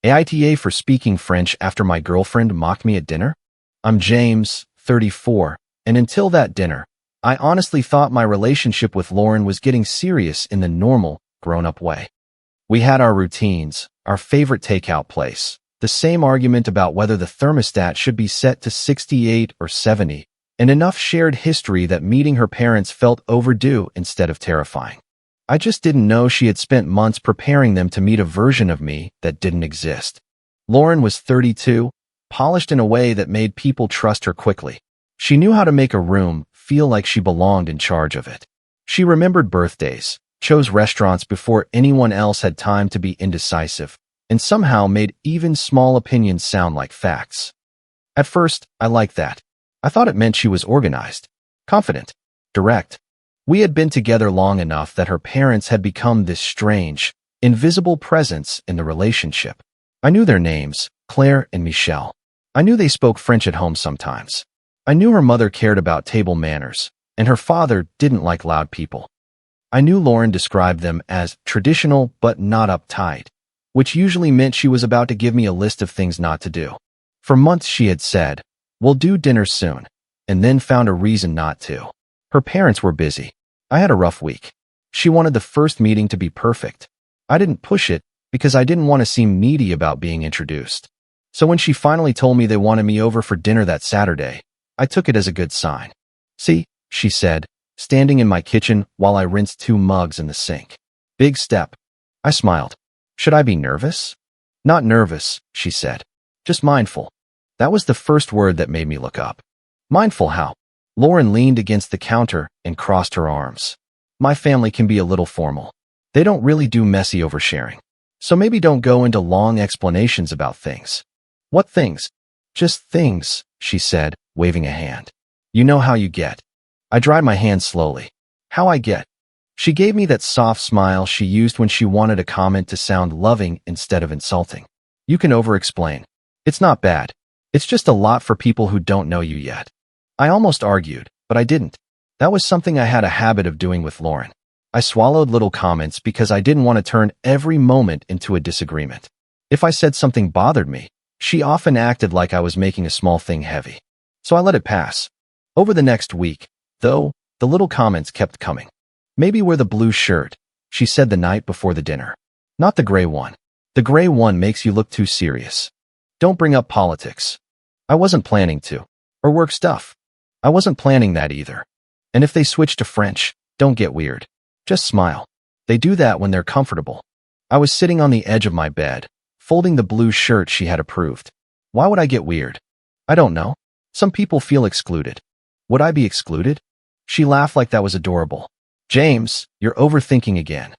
AITA for speaking French after my girlfriend mocked me at dinner? I'm James, 34, and until that dinner, I honestly thought my relationship with Lauren was getting serious in the normal, grown-up way. We had our routines, our favorite takeout place, the same argument about whether the thermostat should be set to 68 or 70, and enough shared history that meeting her parents felt overdue instead of terrifying. I just didn't know she had spent months preparing them to meet a version of me that didn't exist. Lauren was 32, polished in a way that made people trust her quickly. She knew how to make a room feel like she belonged in charge of it. She remembered birthdays, chose restaurants before anyone else had time to be indecisive, and somehow made even small opinions sound like facts. At first, I liked that. I thought it meant she was organized, confident, direct. We had been together long enough that her parents had become this strange, invisible presence in the relationship. I knew their names, Claire and Michelle. I knew they spoke French at home sometimes. I knew her mother cared about table manners, and her father didn't like loud people. I knew Lauren described them as traditional but not uptight, which usually meant she was about to give me a list of things not to do. For months she had said, "We'll do dinner soon," and then found a reason not to. Her parents were busy. I had a rough week. She wanted the first meeting to be perfect. I didn't push it because I didn't want to seem needy about being introduced. So when she finally told me they wanted me over for dinner that Saturday, I took it as a good sign. "See," she said, standing in my kitchen while I rinsed 2 mugs in the sink. "Big step." I smiled. "Should I be nervous?" "Not nervous," she said. "Just mindful." That was the first word that made me look up. Mindful how? Lauren leaned against the counter and crossed her arms. "My family can be a little formal. They don't really do messy oversharing. So maybe don't go into long explanations about things." "What things?" "Just things," she said, waving a hand. "You know how you get." I dried my hand slowly. "How I get?" She gave me that soft smile she used when she wanted a comment to sound loving instead of insulting. "You can over-explain. It's not bad. It's just a lot for people who don't know you yet." I almost argued, but I didn't. That was something I had a habit of doing with Lauren. I swallowed little comments because I didn't want to turn every moment into a disagreement. If I said something bothered me, she often acted like I was making a small thing heavy. So I let it pass. Over the next week, though, the little comments kept coming. "Maybe wear the blue shirt," she said the night before the dinner. "Not the gray one. The gray one makes you look too serious. Don't bring up politics." I wasn't planning to. Or work stuff. I wasn't planning that either. And if they switch to French, don't get weird. Just smile. They do that when they're comfortable. I was sitting on the edge of my bed, folding the blue shirt she had approved. Why would I get weird? I don't know. Some people feel excluded. Would I be excluded? She laughed like that was adorable. "James, you're overthinking again."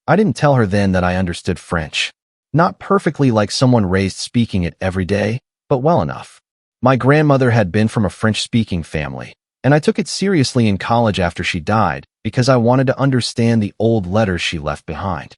I didn't tell her then that I understood French. Not perfectly like someone raised speaking it every day, but well enough. My grandmother had been from a French-speaking family, and I took it seriously in college after she died because I wanted to understand the old letters she left behind.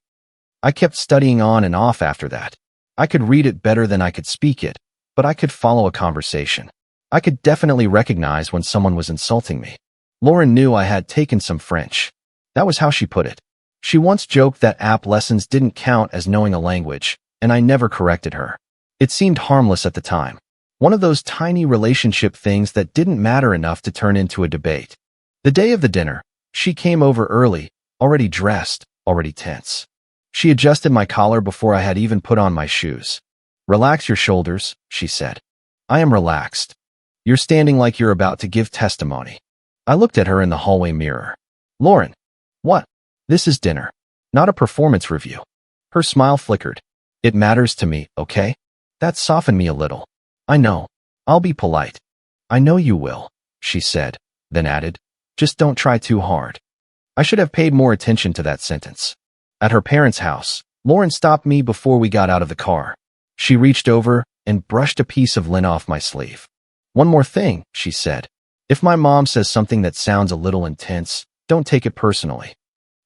I kept studying on and off after that. I could read it better than I could speak it, but I could follow a conversation. I could definitely recognize when someone was insulting me. Lauren knew I had taken some French. That was how she put it. She once joked that app lessons didn't count as knowing a language, and I never corrected her. It seemed harmless at the time. One of those tiny relationship things that didn't matter enough to turn into a debate. The day of the dinner, she came over early, already dressed, already tense. She adjusted my collar before I had even put on my shoes. "Relax your shoulders," she said. "I am relaxed. You're standing like you're about to give testimony." I looked at her in the hallway mirror. "Lauren." "What?" "This is dinner, not a performance review." Her smile flickered. "It matters to me, okay?" That softened me a little. "I know. I'll be polite." "I know you will," she said, then added, "Just don't try too hard." I should have paid more attention to that sentence. At her parents' house, Lauren stopped me before we got out of the car. She reached over and brushed a piece of lint off my sleeve. "One more thing," she said. "If my mom says something that sounds a little intense, don't take it personally."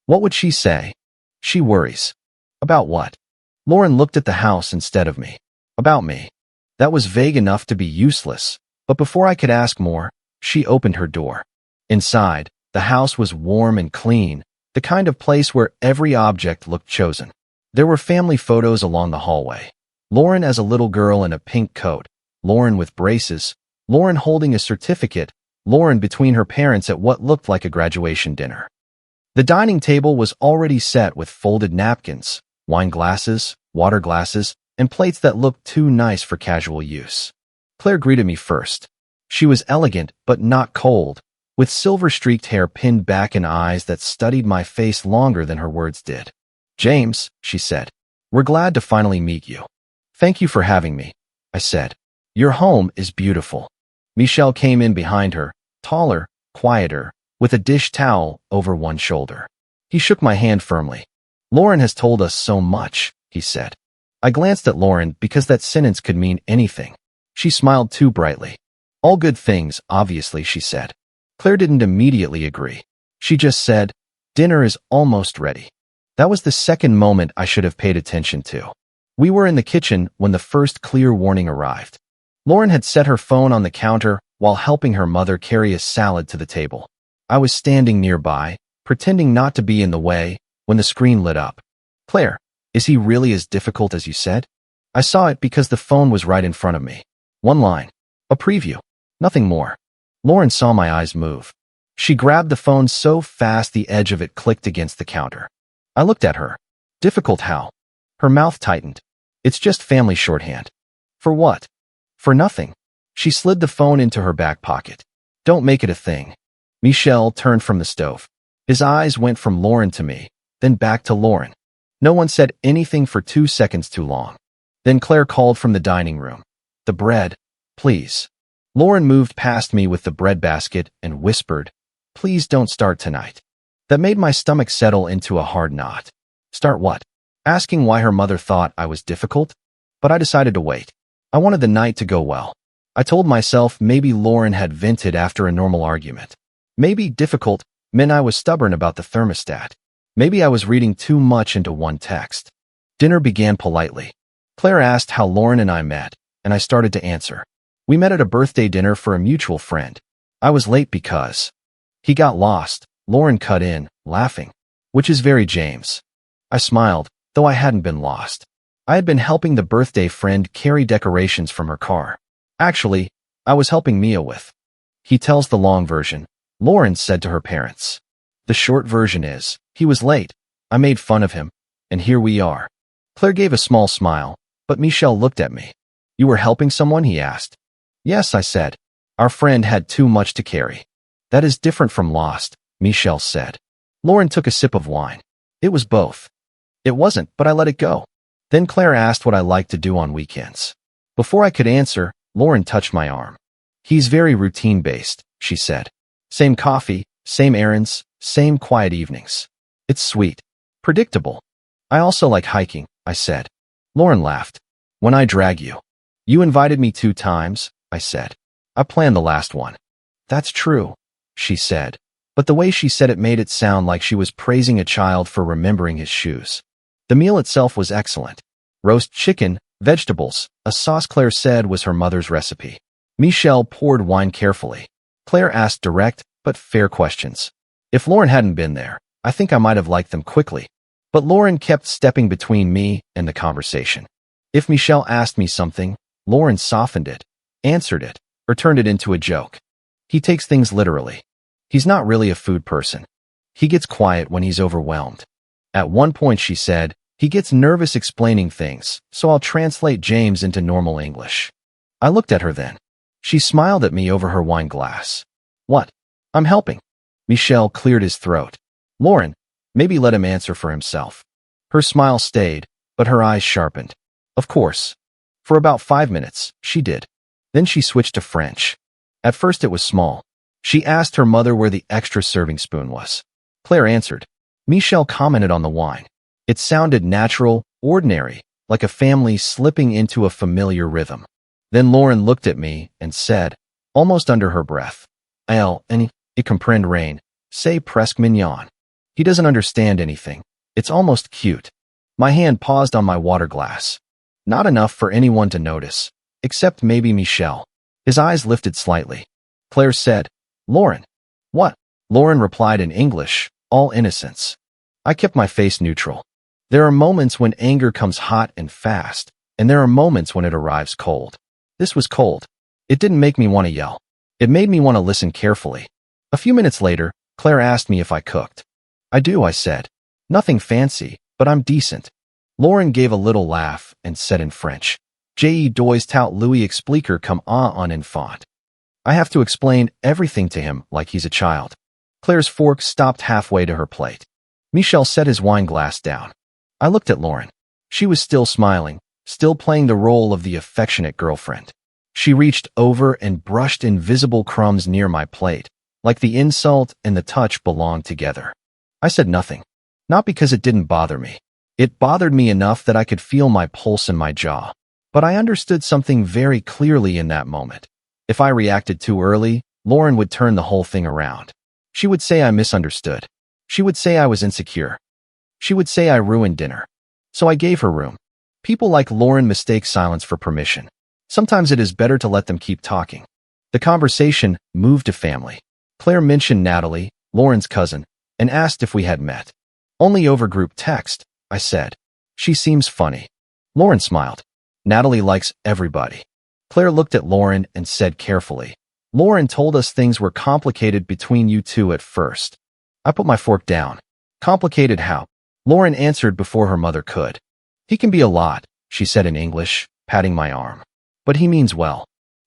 What would she say? "She worries." About what? Lauren looked at the house instead of me. About me. That was vague enough to be useless, but before I could ask more, she opened her door. Inside, the house was warm and clean, the kind of place where every object looked chosen. There were family photos along the hallway. Lauren as a little girl in a pink coat, Lauren with braces, Lauren holding a certificate, Lauren between her parents at what looked like a graduation dinner. The dining table was already set with folded napkins, wine glasses, water glasses, and plates that looked too nice for casual use. Claire greeted me first. She was elegant but not cold, with silver-streaked hair pinned back and eyes that studied my face longer than her words did. "James," she said, "we're glad to finally meet you." "Thank you for having me," I said. "Your home is beautiful." Michel came in behind her, taller, quieter, with a dish towel over one shoulder. He shook my hand firmly. "Lauren has told us so much," he said. I glanced at Lauren because that sentence could mean anything. She smiled too brightly. "All good things, obviously," she said. Claire didn't immediately agree. She just said, "Dinner is almost ready." That was the second moment I should have paid attention to. We were in the kitchen when the first clear warning arrived. Lauren had set her phone on the counter while helping her mother carry a salad to the table. I was standing nearby, pretending not to be in the way, when the screen lit up. "Claire, is he really as difficult as you said?" I saw it because the phone was right in front of me. One line. A preview. Nothing more. Lauren saw my eyes move. She grabbed the phone so fast the edge of it clicked against the counter. I looked at her. "Difficult how?" Her mouth tightened. "It's just family shorthand." "For what?" "For nothing." She slid the phone into her back pocket. "Don't make it a thing." Michel turned from the stove. His eyes went from Lauren to me, then back to Lauren. No one said anything for 2 seconds too long. Then Claire called from the dining room. "The bread, please." Lauren moved past me with the bread basket and whispered, "Please don't start tonight." That made my stomach settle into a hard knot. Start what? Asking why her mother thought I was difficult? But I decided to wait. I wanted the night to go well. I told myself maybe Lauren had vented after a normal argument. Maybe difficult meant I was stubborn about the thermostat. Maybe I was reading too much into one text. Dinner began politely. Claire asked how Lauren and I met, and I started to answer. We met at a birthday dinner for a mutual friend. I was late because he got lost. Lauren cut in, laughing, which is very James. I smiled, though I hadn't been lost. I had been helping the birthday friend carry decorations from her car. Actually, I was helping Mia with. He tells the long version, Lauren said to her parents. The short version is, he was late. I made fun of him, and here we are. Claire gave a small smile, but Michel looked at me. "You were helping someone?" he asked. "Yes," I said. "Our friend had too much to carry." "That is different from lost," Michel said. Lauren took a sip of wine. "It was both." "It wasn't, but I let it go." Then Claire asked what I liked to do on weekends. Before I could answer, Lauren touched my arm. "He's very routine-based," she said. "Same coffee, same errands, same quiet evenings. It's sweet. Predictable." "I also like hiking," I said. Lauren laughed. "When I drag you." "You invited me 2 times," I said. "I planned the last one." "That's true," she said, but the way she said it made it sound like she was praising a child for remembering his shoes. The meal itself was excellent. Roast chicken, vegetables, a sauce Claire said was her mother's recipe. Michel poured wine carefully. Claire asked direct, but fair questions. If Lauren hadn't been there, I think I might have liked them quickly. But Lauren kept stepping between me and the conversation. If Michel asked me something, Lauren softened it, answered it, or turned it into a joke. He takes things literally. He's not really a food person. He gets quiet when he's overwhelmed. At one point she said, he gets nervous explaining things, so I'll translate James into normal English. I looked at her then. She smiled at me over her wine glass. "What?" "I'm helping." Michel cleared his throat. "Lauren, maybe let him answer for himself." Her smile stayed, but her eyes sharpened. "Of course." For about 5 minutes, she did. Then she switched to French. At first it was small. She asked her mother where the extra serving spoon was. Claire answered. Michel commented on the wine. It sounded natural, ordinary, like a family slipping into a familiar rhythm. Then Lauren looked at me and said, almost under her breath, "Elle, il comprend rien, c'est presque mignon." He doesn't understand anything. It's almost cute. My hand paused on my water glass. Not enough for anyone to notice, except maybe Michel. His eyes lifted slightly. Claire said, "Lauren." "What?" Lauren replied in English, all innocence. I kept my face neutral. There are moments when anger comes hot and fast, and there are moments when it arrives cold. This was cold. It didn't make me want to yell. It made me want to listen carefully. A few minutes later, Claire asked me if I cooked. I do, I said. Nothing fancy, but I'm decent. Lauren gave a little laugh and said in French, Je dois tout lui expliquer comme un enfant. I have to explain everything to him like he's a child. Claire's fork stopped halfway to her plate. Michel set his wine glass down. I looked at Lauren. She was still smiling, still playing the role of the affectionate girlfriend. She reached over and brushed invisible crumbs near my plate, like the insult and the touch belonged together. I said nothing. Not because it didn't bother me. It bothered me enough that I could feel my pulse in my jaw. But I understood something very clearly in that moment. If I reacted too early, Lauren would turn the whole thing around. She would say I misunderstood. She would say I was insecure. She would say I ruined dinner. So I gave her room. People like Lauren mistake silence for permission. Sometimes it is better to let them keep talking. The conversation moved to family. Claire mentioned Natalie, Lauren's cousin, and asked if we had met. Only over group text, I said. She seems funny. Lauren smiled. Natalie likes everybody. Claire looked at Lauren and said carefully, Lauren told us things were complicated between you two at first. I put my fork down. Complicated how? Lauren answered before her mother could. He can be a lot, she said in English, patting my arm. But he means well.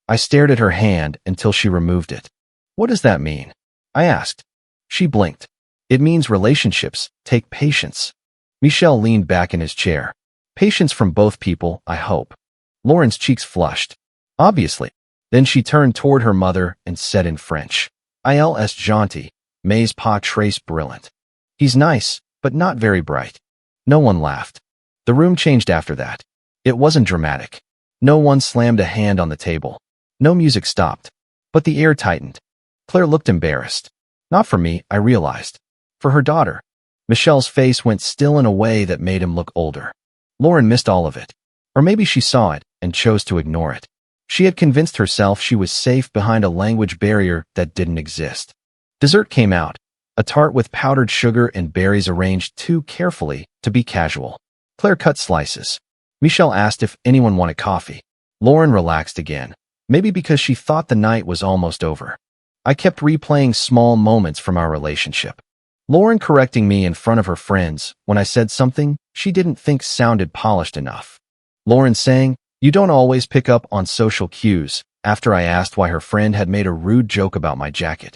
I stared at her hand until she removed it. What does that mean? I asked. She blinked. It means relationships take patience. Michel leaned back in his chair. Patience from both people, I hope. Lauren's cheeks flushed. Obviously. Then she turned toward her mother and said in French, Il est gentil, mais pas très brillant. He's nice, but not very bright. No one laughed. The room changed after that. It wasn't dramatic. No one slammed a hand on the table. No music stopped. But the air tightened. Claire looked embarrassed. Not for me, I realized. For her daughter. Michelle's face went still in a way that made him look older. Lauren missed all of it. Or maybe she saw it and chose to ignore it. She had convinced herself she was safe behind a language barrier that didn't exist. Dessert came out. A tart with powdered sugar and berries arranged too carefully to be casual. Claire cut slices. Michel asked if anyone wanted coffee. Lauren relaxed again. Maybe because she thought the night was almost over. I kept replaying small moments from our relationship. Lauren correcting me in front of her friends when I said something she didn't think sounded polished enough. Lauren saying, you don't always pick up on social cues, after I asked why her friend had made a rude joke about my jacket.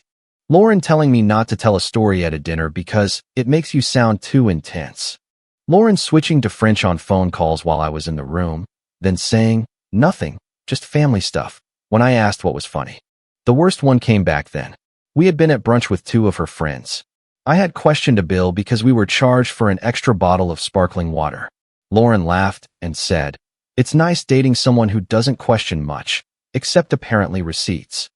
Lauren telling me not to tell a story at a dinner because it makes you sound too intense. Lauren switching to French on phone calls while I was in the room, then saying, nothing, just family stuff, when I asked what was funny. The worst one came back then. We had been at brunch with two of her friends. I had questioned a bill because we were charged for an extra bottle of sparkling water. Lauren laughed and said, it's nice dating someone who doesn't question much, except apparently receipts.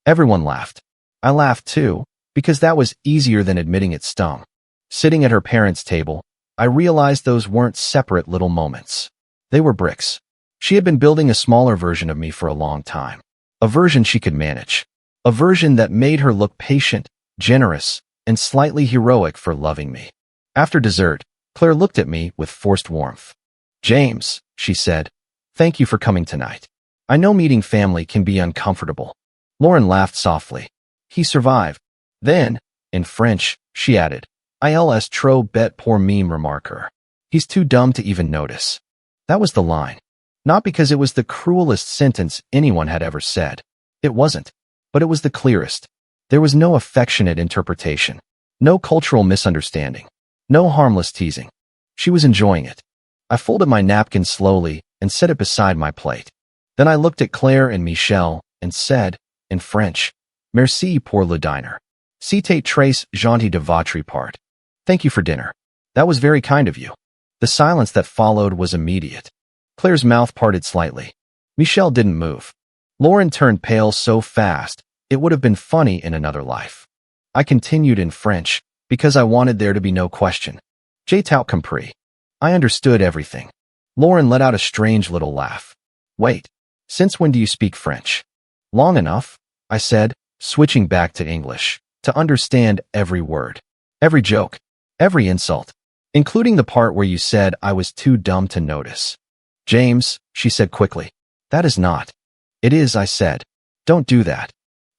Everyone laughed. I laughed too, because that was easier than admitting it stung. Sitting at her parents' table, I realized those weren't separate little moments. They were bricks. She had been building a smaller version of me for a long time. A version she could manage. A version that made her look patient, generous, and slightly heroic for loving me. After dessert, Claire looked at me with forced warmth. James, she said, thank you for coming tonight. I know meeting family can be uncomfortable. Lauren laughed softly. He survived. Then, in French, she added, Il est trop bête pour me remarquer. He's too dumb to even notice. That was the line. Not because it was the cruelest sentence anyone had ever said. It wasn't. But it was the clearest. There was no affectionate interpretation. No cultural misunderstanding. No harmless teasing. She was enjoying it. I folded my napkin slowly and set it beside my plate. Then I looked at Claire and Michel and said, in French, Merci pour le dîner. C'était très gentil de votre part. Thank you for dinner. That was very kind of you. The silence that followed was immediate. Claire's mouth parted slightly. Michel didn't move. Lauren turned pale so fast, it would have been funny in another life. I continued in French, because I wanted there to be no question. J'ai tout compris. I understood everything. Lauren let out a strange little laugh. Wait, since when do you speak French? Long enough, I said, switching back to English, to understand every word, every joke, every insult, including the part where you said I was too dumb to notice. James, she said quickly. That is not. It is, I said. Don't do that.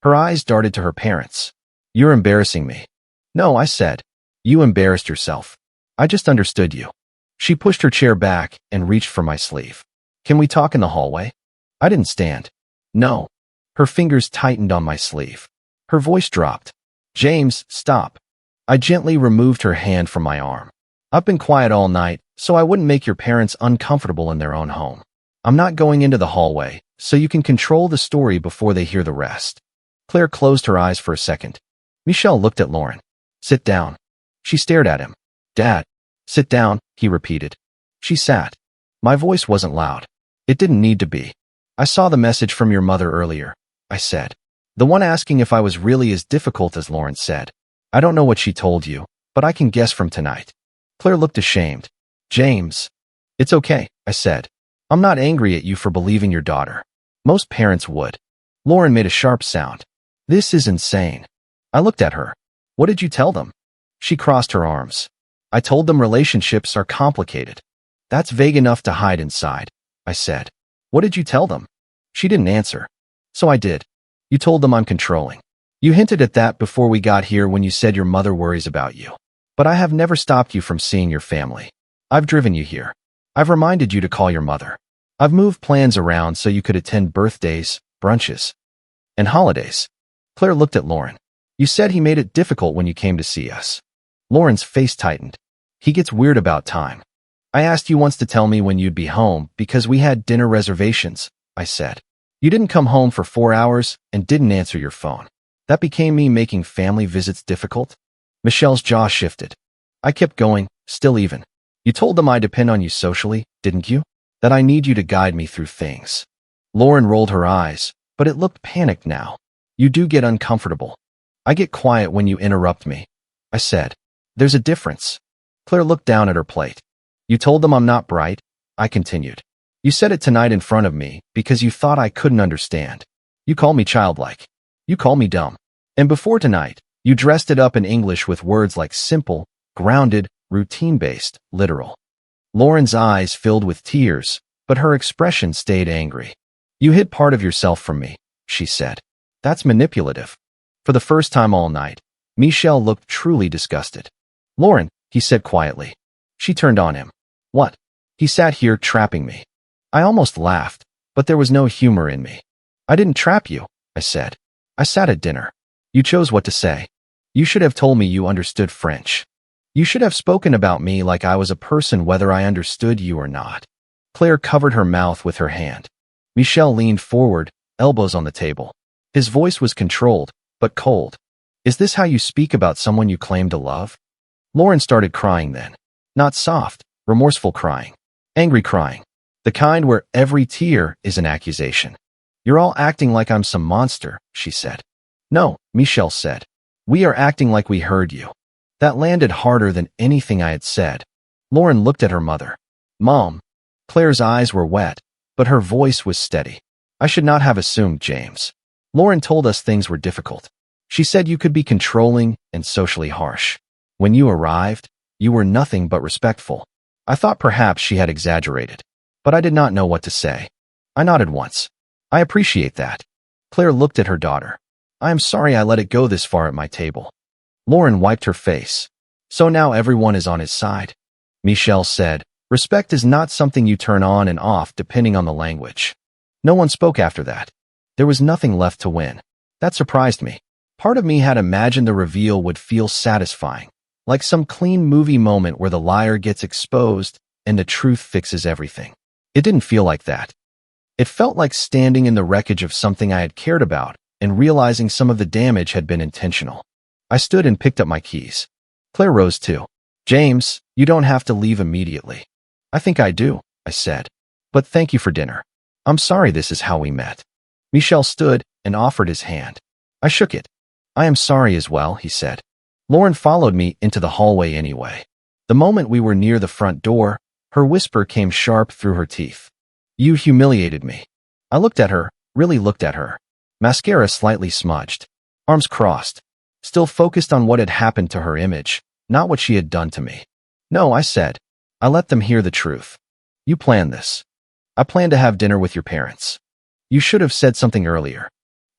Her eyes darted to her parents. You're embarrassing me. No, I said. You embarrassed yourself. I just understood you. She pushed her chair back and reached for my sleeve. Can we talk in the hallway? I didn't stand. No. Her fingers tightened on my sleeve. Her voice dropped. James, stop. I gently removed her hand from my arm. I've been quiet all night, so I wouldn't make your parents uncomfortable in their own home. I'm not going into the hallway, so you can control the story before they hear the rest. Claire closed her eyes for a second. Michelle looked at Lauren. Sit down. She stared at him. Dad. Sit down, he repeated. She sat. My voice wasn't loud. It didn't need to be. I saw the message from your mother earlier, I said. The one asking if I was really as difficult as Lauren said. I don't know what she told you, but I can guess from tonight. Claire looked ashamed. James. It's okay, I said. I'm not angry at you for believing your daughter. Most parents would. Lauren made a sharp sound. This is insane. I looked at her. What did you tell them? She crossed her arms. I told them relationships are complicated. That's vague enough to hide inside, I said. What did you tell them? She didn't answer. So I did. You told them I'm controlling. You hinted at that before we got here when you said your mother worries about you. But I have never stopped you from seeing your family. I've driven you here. I've reminded you to call your mother. I've moved plans around so you could attend birthdays, brunches, and holidays. Claire looked at Lauren. You said he made it difficult when you came to see us. Lauren's face tightened. He gets weird about time. I asked you once to tell me when you'd be home because we had dinner reservations, I said. You didn't come home for 4 hours and didn't answer your phone. That became me making family visits difficult? Michelle's jaw shifted. I kept going, still even. You told them I depend on you socially, didn't you? That I need you to guide me through things. Lauren rolled her eyes, but it looked panicked now. You do get uncomfortable. I get quiet when you interrupt me, I said. There's a difference. Claire looked down at her plate. You told them I'm not bright, I continued. You said it tonight in front of me because you thought I couldn't understand. You call me childlike. You call me dumb. And before tonight, you dressed it up in English with words like simple, grounded, routine-based, literal. Lauren's eyes filled with tears, but her expression stayed angry. You hid part of yourself from me, she said. That's manipulative. For the first time all night, Michelle looked truly disgusted. Lauren, he said quietly. She turned on him. What? He sat here trapping me. I almost laughed, but there was no humor in me. I didn't trap you, I said. I sat at dinner. You chose what to say. You should have told me you understood French. You should have spoken about me like I was a person whether I understood you or not. Claire covered her mouth with her hand. Michelle leaned forward, elbows on the table. His voice was controlled, but cold. Is this how you speak about someone you claim to love? Lauren started crying then. Not soft, remorseful crying. Angry crying. The kind where every tear is an accusation. You're all acting like I'm some monster, she said. No, Michelle said. We are acting like we heard you. That landed harder than anything I had said. Lauren looked at her mother. Mom. Claire's eyes were wet, but her voice was steady. I should not have assumed, James. Lauren told us things were difficult. She said you could be controlling and socially harsh. When you arrived, you were nothing but respectful. I thought perhaps she had exaggerated, but I did not know what to say. I nodded once. I appreciate that. Claire looked at her daughter. I am sorry I let it go this far at my table. Lauren wiped her face. So now everyone is on his side. Michelle said, respect is not something you turn on and off depending on the language. No one spoke after that. There was nothing left to win. That surprised me. Part of me had imagined the reveal would feel satisfying, like some clean movie moment where the liar gets exposed and the truth fixes everything. It didn't feel like that. It felt like standing in the wreckage of something I had cared about and realizing some of the damage had been intentional. I stood and picked up my keys. Claire rose too. James, you don't have to leave immediately. I think I do, I said. But thank you for dinner. I'm sorry this is how we met. Michel stood and offered his hand. I shook it. I am sorry as well, he said. Lauren followed me into the hallway anyway. The moment we were near the front door, her whisper came sharp through her teeth. You humiliated me. I looked at her, really looked at her. Mascara slightly smudged. Arms crossed. Still focused on what had happened to her image, not what she had done to me. No, I said. I let them hear the truth. You planned this. I plan to have dinner with your parents. You should have said something earlier.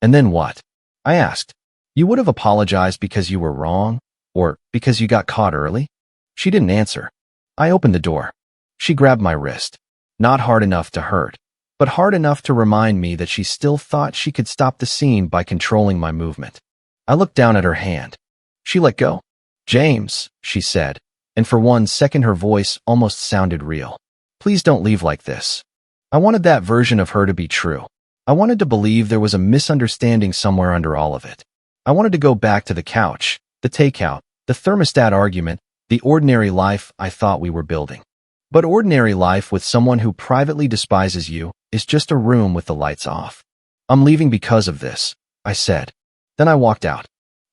And then what? I asked. You would have apologized because you were wrong, or because you got caught early? She didn't answer. I opened the door. She grabbed my wrist. Not hard enough to hurt, but hard enough to remind me that she still thought she could stop the scene by controlling my movement. I looked down at her hand. She let go. James, she said, and for 1 second her voice almost sounded real. Please don't leave like this. I wanted that version of her to be true. I wanted to believe there was a misunderstanding somewhere under all of it. I wanted to go back to the couch, the takeout, the thermostat argument, the ordinary life I thought we were building. But ordinary life with someone who privately despises you is just a room with the lights off. I'm leaving because of this, I said. Then I walked out.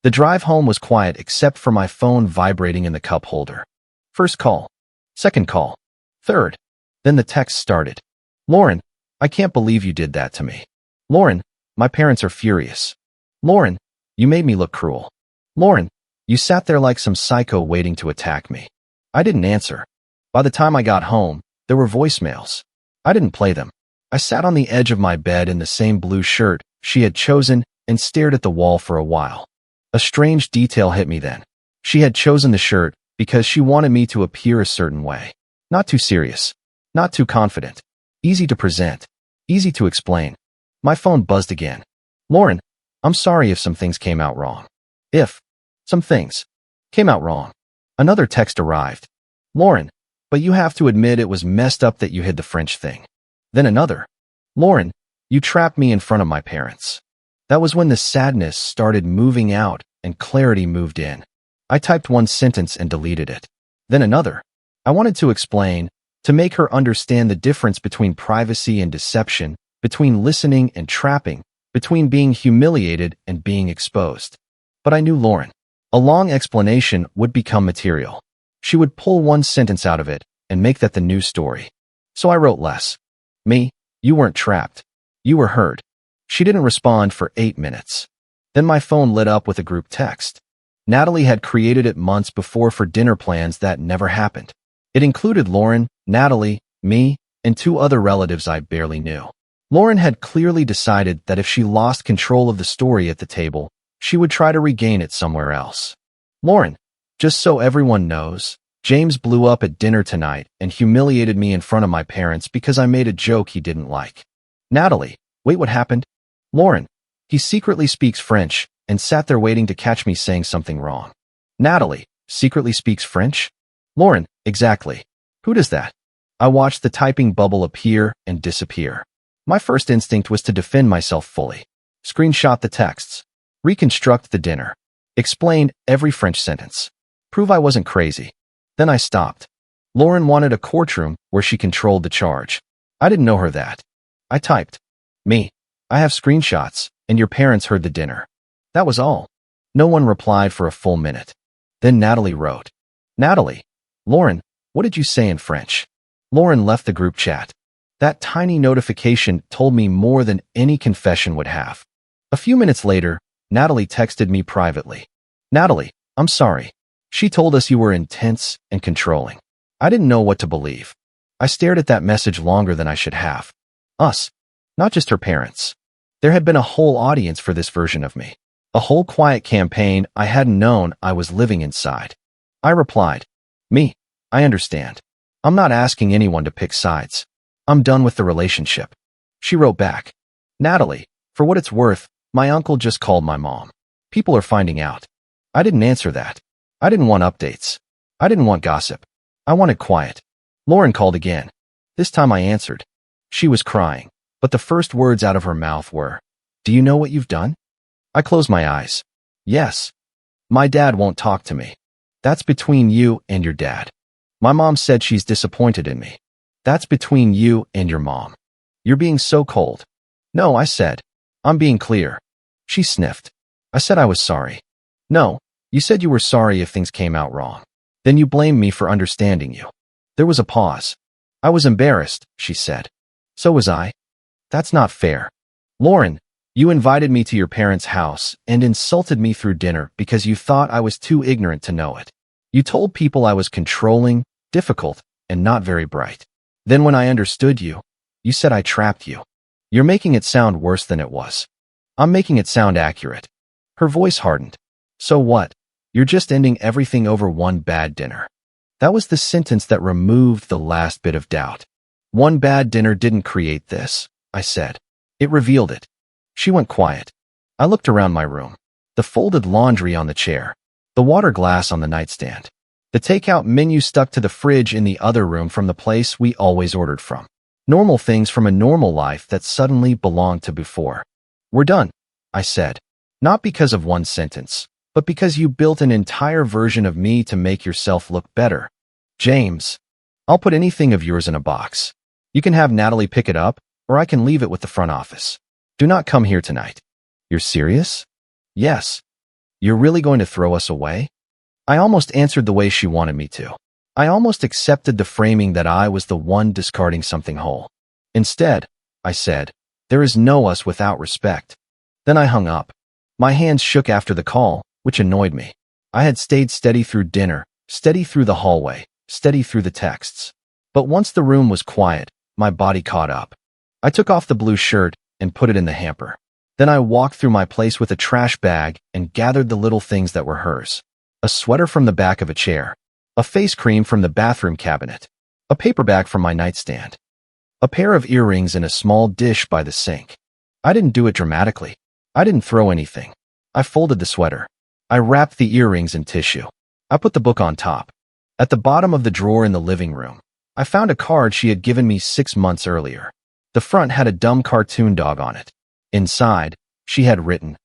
The drive home was quiet except for my phone vibrating in the cup holder. First call. Second call. Third. Then the text started. Lauren, I can't believe you did that to me. Lauren, my parents are furious. Lauren, you made me look cruel. Lauren, you sat there like some psycho waiting to attack me. I didn't answer. By the time I got home, there were voicemails. I didn't play them. I sat on the edge of my bed in the same blue shirt she had chosen and stared at the wall for a while. A strange detail hit me then. She had chosen the shirt because she wanted me to appear a certain way. Not too serious. Not too confident. Easy to present. Easy to explain. My phone buzzed again. Lauren, I'm sorry if some things came out wrong. If some things came out wrong. Another text arrived. Lauren, but you have to admit it was messed up that you hid the French thing. Then another. Lauren, you trapped me in front of my parents. That was when the sadness started moving out and clarity moved in. I typed 1 sentence and deleted it. Then another. I wanted to explain, to make her understand the difference between privacy and deception, between listening and trapping, between being humiliated and being exposed. But I knew Lauren. A long explanation would become material. She would pull 1 sentence out of it and make that the new story. So I wrote less. Me, you weren't trapped. You were heard. She didn't respond for 8 minutes. Then my phone lit up with a group text. Natalie had created it months before for dinner plans that never happened. It included Lauren, Natalie, me, and 2 other relatives I barely knew. Lauren had clearly decided that if she lost control of the story at the table, she would try to regain it somewhere else. Lauren, just so everyone knows, James blew up at dinner tonight and humiliated me in front of my parents because I made a joke he didn't like. Natalie, wait, what happened? Lauren, he secretly speaks French and sat there waiting to catch me saying something wrong. Natalie, secretly speaks French? Lauren, exactly. Who does that? I watched the typing bubble appear and disappear. My first instinct was to defend myself fully. Screenshot the texts. Reconstruct the dinner. Explain every French sentence. Prove I wasn't crazy. Then I stopped. Lauren wanted a courtroom where she controlled the charge. I didn't know her that. I typed. Me. I have screenshots, and your parents heard the dinner. That was all. No one replied for a full minute. Then Natalie wrote. Natalie. Lauren, what did you say in French? Lauren left the group chat. That tiny notification told me more than any confession would have. A few minutes later, Natalie texted me privately. Natalie, I'm sorry. She told us you were intense and controlling. I didn't know what to believe. I stared at that message longer than I should have. Us. Not just her parents. There had been a whole audience for this version of me. A whole quiet campaign I hadn't known I was living inside. I replied. Me. I understand. I'm not asking anyone to pick sides. I'm done with the relationship. She wrote back. Natalie, for what it's worth, my uncle just called my mom. People are finding out. I didn't answer that. I didn't want updates. I didn't want gossip. I wanted quiet. Lauren called again. This time I answered. She was crying, but the first words out of her mouth were, Do you know what you've done? I closed my eyes. Yes. My dad won't talk to me. That's between you and your dad. My mom said she's disappointed in me. That's between you and your mom. You're being so cold. No, I said. I'm being clear. She sniffed. I said I was sorry. No, you said you were sorry if things came out wrong. Then you blamed me for understanding you. There was a pause. I was embarrassed, she said. So was I. That's not fair. Lauren, you invited me to your parents' house and insulted me through dinner because you thought I was too ignorant to know it. You told people I was controlling, difficult, and not very bright. Then when I understood you, You said I trapped you. You're making it sound worse than it was. I'm making it sound accurate. Her voice hardened. So what? You're just ending everything over one bad dinner. That was the sentence that removed the last bit of doubt. One bad dinner didn't create this, I said. It revealed it. She went quiet. I looked around my room. The folded laundry on the chair. The water glass on the nightstand. The takeout menu stuck to the fridge in the other room from the place we always ordered from. Normal things from a normal life that suddenly belonged to before. We're done, I said. Not because of one sentence, but because you built an entire version of me to make yourself look better. James, I'll put anything of yours in a box. You can have Natalie pick it up, or I can leave it with the front office. Do not come here tonight. You're serious? Yes. You're really going to throw us away? I almost answered the way she wanted me to. I almost accepted the framing that I was the one discarding something whole. Instead, I said, there is no us without respect. Then I hung up. My hands shook after the call, which annoyed me. I had stayed steady through dinner, steady through the hallway, steady through the texts. But once the room was quiet, my body caught up. I took off the blue shirt and put it in the hamper. Then I walked through my place with a trash bag and gathered the little things that were hers. A sweater from the back of a chair. A face cream from the bathroom cabinet. A paper bag from my nightstand. A pair of earrings in a small dish by the sink. I didn't do it dramatically. I didn't throw anything. I folded the sweater. I wrapped the earrings in tissue. I put the book on top. At the bottom of the drawer in the living room, I found a card she had given me 6 months earlier. The front had a dumb cartoon dog on it. Inside, she had written,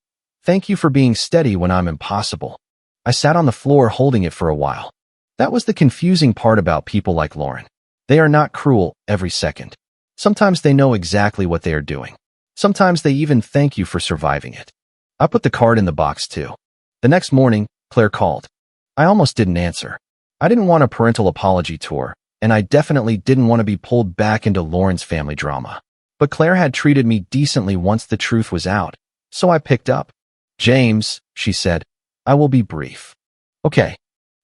"Thank you for being steady when I'm impossible." I sat on the floor holding it for a while. That was the confusing part about people like Lauren. They are not cruel every second. Sometimes they know exactly what they are doing. Sometimes they even thank you for surviving it. I put the card in the box too. The next morning, Claire called. I almost didn't answer. I didn't want a parental apology tour, and I definitely didn't want to be pulled back into Lauren's family drama. But Claire had treated me decently once the truth was out, so I picked up. "James," she said, "I will be brief. Okay.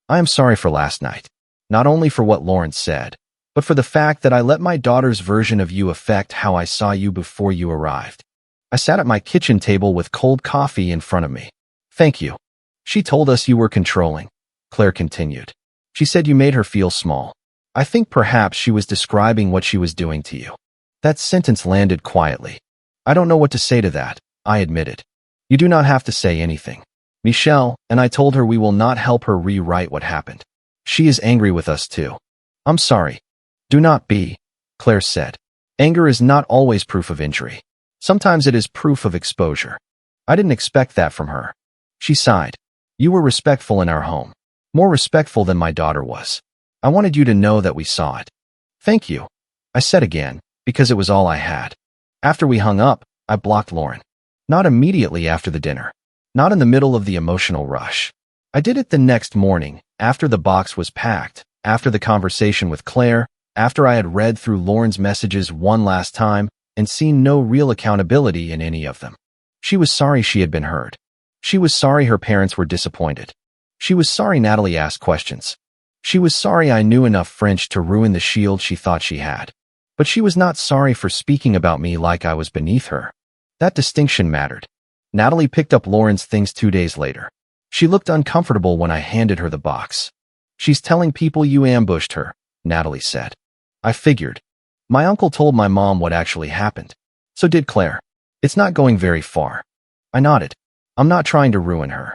I am sorry for last night. Not only for what Lauren said, but for the fact that I let my daughter's version of you affect how I saw you before you arrived." I sat at my kitchen table with cold coffee in front of me. "Thank you. She told us you were controlling," Claire continued. "She said you made her feel small. I think perhaps she was describing what she was doing to you." That sentence landed quietly. "I don't know what to say to that," I admitted. "You do not have to say anything. Michelle and I told her we will not help her rewrite what happened. She is angry with us too." "I'm sorry." "Do not be," Claire said. "Anger is not always proof of injury. Sometimes it is proof of exposure." I didn't expect that from her. She sighed. "You were respectful in our home. More respectful than my daughter was. I wanted you to know that we saw it." "Thank you," I said again, because it was all I had. After we hung up, I blocked Lauren. Not immediately after the dinner. Not in the middle of the emotional rush. I did it the next morning, after the box was packed, after the conversation with Claire, after I had read through Lauren's messages one last time and seen no real accountability in any of them. She was sorry she had been heard. She was sorry her parents were disappointed. She was sorry Natalie asked questions. She was sorry I knew enough French to ruin the shield she thought she had. But she was not sorry for speaking about me like I was beneath her. That distinction mattered. Natalie picked up Lauren's things 2 days later. She looked uncomfortable when I handed her the box. "She's telling people you ambushed her," Natalie said. I figured. My uncle told my mom what actually happened. So did Claire. "It's not going very far." I nodded. "I'm not trying to ruin her."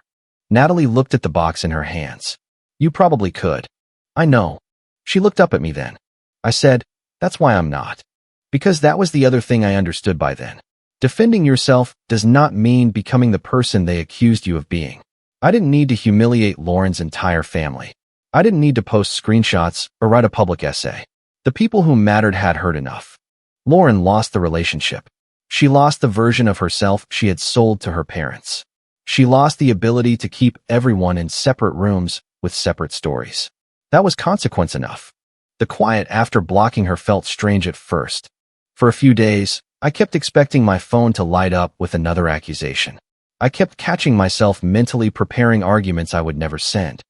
Natalie looked at the box in her hands. "You probably could." "I know." She looked up at me then. I said, "That's why I'm not." Because that was the other thing I understood by then. Defending yourself does not mean becoming the person they accused you of being. I didn't need to humiliate Lauren's entire family. I didn't need to post screenshots or write a public essay. The people who mattered had heard enough. Lauren lost the relationship. She lost the version of herself she had sold to her parents. She lost the ability to keep everyone in separate rooms with separate stories. That was consequence enough. The quiet after blocking her felt strange at first. For a few days, I kept expecting my phone to light up with another accusation. I kept catching myself mentally preparing arguments I would never send.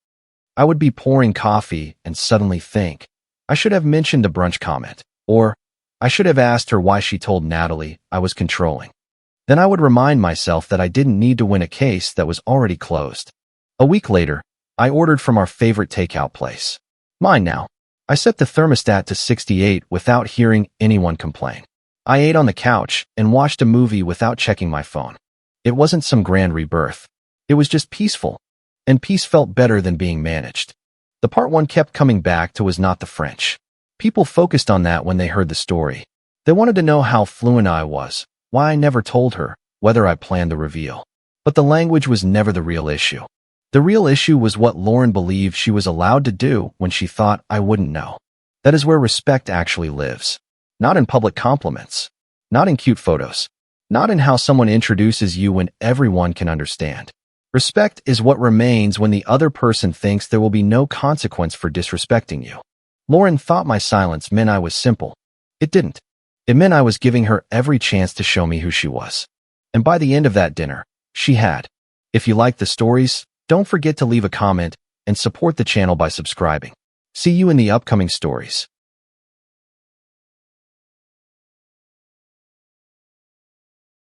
I would be pouring coffee and suddenly think, I should have mentioned the brunch comment, or I should have asked her why she told Natalie I was controlling. Then I would remind myself that I didn't need to win a case that was already closed. A week later, I ordered from our favorite takeout place. Mine now. I set the thermostat to 68 without hearing anyone complain. I ate on the couch and watched a movie without checking my phone. It wasn't some grand rebirth. It was just peaceful. And peace felt better than being managed. The part one kept coming back to was not the French. People focused on that when they heard the story. They wanted to know how fluent I was, why I never told her, whether I planned the reveal. But the language was never the real issue. The real issue was what Lauren believed she was allowed to do when she thought I wouldn't know. That is where respect actually lives. Not in public compliments. Not in cute photos. Not in how someone introduces you when everyone can understand. Respect is what remains when the other person thinks there will be no consequence for disrespecting you. Lauren thought my silence meant I was simple. It didn't. It meant I was giving her every chance to show me who she was. And by the end of that dinner, she had. If you like the stories, don't forget to leave a comment and support the channel by subscribing. See you in the upcoming stories.